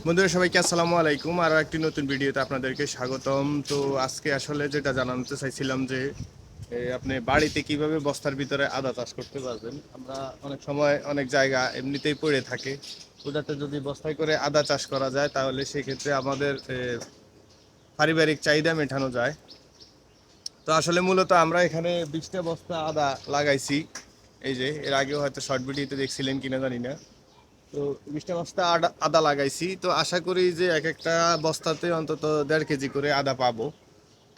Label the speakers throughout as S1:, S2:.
S1: বন্ধুরা সবাইকে আসসালামু আলাইকুম। আরও একটি নতুন ভিডিওতে আপনাদেরকে স্বাগতম। তো আজকে আসলে যেটা জানাতে চাইছিলাম যে আপনি বাড়িতে কিভাবে বস্তার ভিতরে আদা চাষ করতে পারবেন। আমরা অনেক সময় অনেক জায়গা এমনিতেই পড়ে থাকে, ওটাতে যদি বস্তায় করে আদা চাষ করা যায় তাহলে সেক্ষেত্রে আমাদের পারিবারিক চাহিদা মেটানো যায়। তো আসলে মূলত আমরা এখানে 20টা বস্তা আদা লাগাইছি। এই যে এর আগেও হয়তো শর্ট ভিডিওতে দেখছিলেন কিনা জানি না। তো 20টা বস্তা আদা লাগাইছি, তো আশা করি যে এক একটা বস্তাতে অন্তত 1.5 কেজি করে আদা পাবো।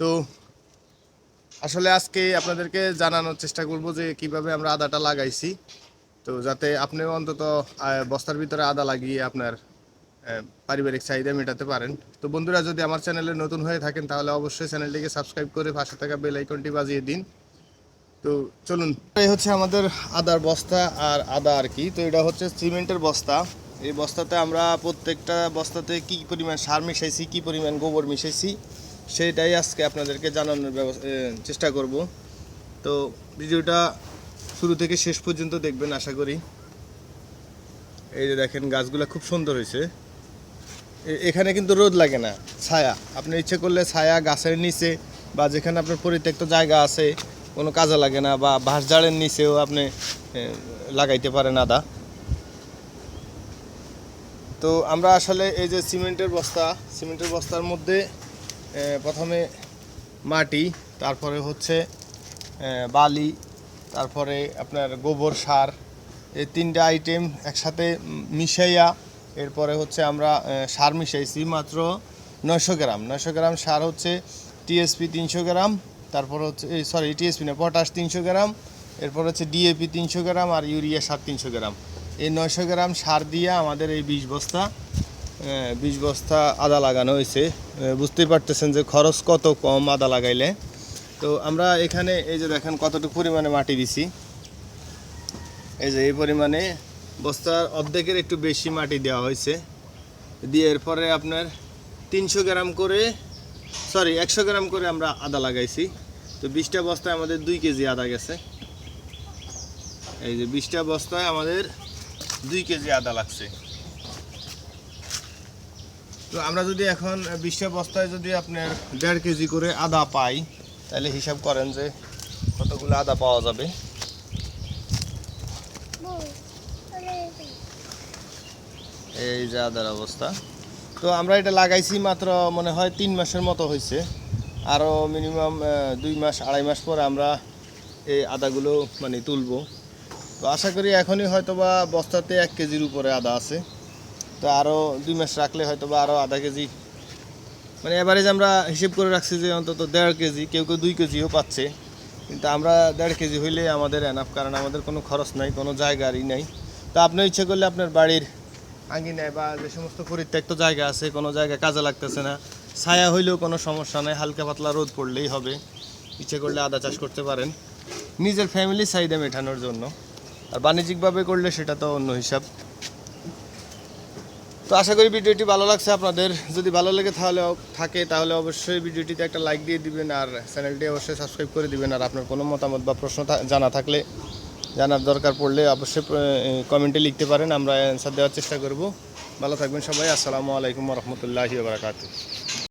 S1: তো আসলে আজকে আপনাদেরকে জানানোর চেষ্টা করব যে কিভাবে আমরা আদাটা লাগাইছি, তো যাতে আপনিও অন্তত বস্তার ভিতরে আদা লাগিয়ে আপনার পারিবারিক চাহিদা মেটাতে পারেন। তো বন্ধুরা, যদি আমার চ্যানেলে নতুন হয়ে থাকেন তাহলে অবশ্যই চ্যানেলটিকে সাবস্ক্রাইব করে পাশে থাকা বেল আইকনটি বাজিয়ে দিন। তো চলুন, এই হচ্ছে আমাদের আদার বস্তা আর আদা আর কি। তো এটা হচ্ছে সিমেন্টের বস্তা। এই বস্তাতে আমরা প্রত্যেকটা বস্তাতে কি পরিমাণ সার মিশাইছি, কি পরিমাণ গোবর মিশাইছি, সেটাই আজকে আপনাদেরকে জানানোর চেষ্টা করব। তো ভিডিওটা শুরু থেকে শেষ পর্যন্ত দেখবেন আশা করি। এই যে দেখেন, গাছগুলো খুব সুন্দর হয়েছে। এখানে কিন্তু রোদ লাগে না, ছায়া। আপনি ইচ্ছে করলে ছায়া গাছের নিচে বা যেখানে আপনার পরিত্যক্ত জায়গা আছে, কোনো কাজে লাগে না, বা বাঁশঝাড়ের নিচেও আপনি লাগাইতে পারেন আদা। তো আমরা আসলে এই যে সিমেন্টের বস্তার মধ্যে প্রথমে মাটি, তারপরে হচ্ছে বালি, তারপরে আপনার গোবর সার, এই তিনটা আইটেম একসাথে মিশাইয়া এরপরে হচ্ছে আমরা সার মিশাইছি মাত্র 900 গ্রাম সার হচ্ছে টিএসপি 300 গ্রাম, তারপর হচ্ছে টিএসপি না, পটাশ 300 গ্রাম, এরপর হচ্ছে ডিএপি 300 গ্রাম আর ইউরিয়া সার 300 গ্রাম। এই 900 গ্রাম সার দিয়ে আমাদের এই 20 বস্তা আদা লাগানো হয়েছে। বুঝতেই পারতেছেন যে খরচ কত কম আদা লাগাইলে। তো আমরা এখানে এই যে দেখেন কতটুকু পরিমাণে মাটি দিছি। এই যে এই পরিমাণে বস্তার অর্ধেকের একটু বেশি মাটি দেওয়া হয়েছে। দিয়ে এরপরে আপনার 100 গ্রাম করে আমরা আদা লাগাইছি। তো 20টা বস্তায় আমাদের 2 কেজি আদা গেছে। এই যে 20টা বস্তায় আমাদের 2 কেজি আদা লাগছে। তো আমরা যদি এখন 20টা বস্তায় যদি আপনার 1.5 কেজি করে আদা পাই, তাহলে হিসাব করেন যে কতগুলো আদা পাওয়া যাবে। এই যে আদার অবস্থা। তো আমরা এটা লাগাইছি মাত্র মনে হয় 3 মাসের মতো হয়েছে। আরও মিনিমাম 2 মাস 2.5 মাস পর আমরা এই আদাগুলো মানে তুলবো। তো আশা করি এখনই হয়তোবা বস্তাতে 1 কেজির উপরে আদা আছে। তো আরও 2 মাস রাখলে হয়তোবা আরও আধা কেজি, মানে এভারেজ আমরা হিসেব করে রাখছি যে অন্তত 1.5 কেজি, কেউ কেউ 2 কেজিও পাচ্ছে। কিন্তু আমরা 1.5 কেজি হইলে আমাদের এনাফ, কারণ আমাদের কোনো খরচ নাই, কোনো জায়গারই নাই। তো আপনি ইচ্ছে করলে আপনার বাড়ির আঙ্গিনায় বা যে সমস্ত পরিত্যক্ত জায়গা আছে, কোনো জায়গায় কাজে লাগতেছে না, ছায়া হইলেও কোনো সমস্যা নাই, হালকা পাতলা রোদ পড়লেই হবে, ইচ্ছে করলে আদা চাষ করতে পারেন নিজের ফ্যামিলির চাহিদা মেটানোর জন্য। আর বাণিজ্যিকভাবে করলে সেটা তো অন্য হিসাব। তো আশা করি ভিডিওটি ভালো লাগছে আপনাদের। যদি ভালো লেগে তাহলে অবশ্যই ভিডিওটিতে একটা লাইক দিয়ে দিবেন, আর চ্যানেলটি অবশ্যই সাবস্ক্রাইব করে দিবেন। আর আপনার কোনো মতামত বা প্রশ্ন জানার দরকার পড়লে অবশ্যই কমেন্টে লিখতে পারেন, আমরা অ্যান্সার দেওয়ার চেষ্টা করব। ভালো থাকবেন সবাই। আসসালামু আলাইকুম ওয়া রাহমাতুল্লাহি ওয়া বারাকাতুহু।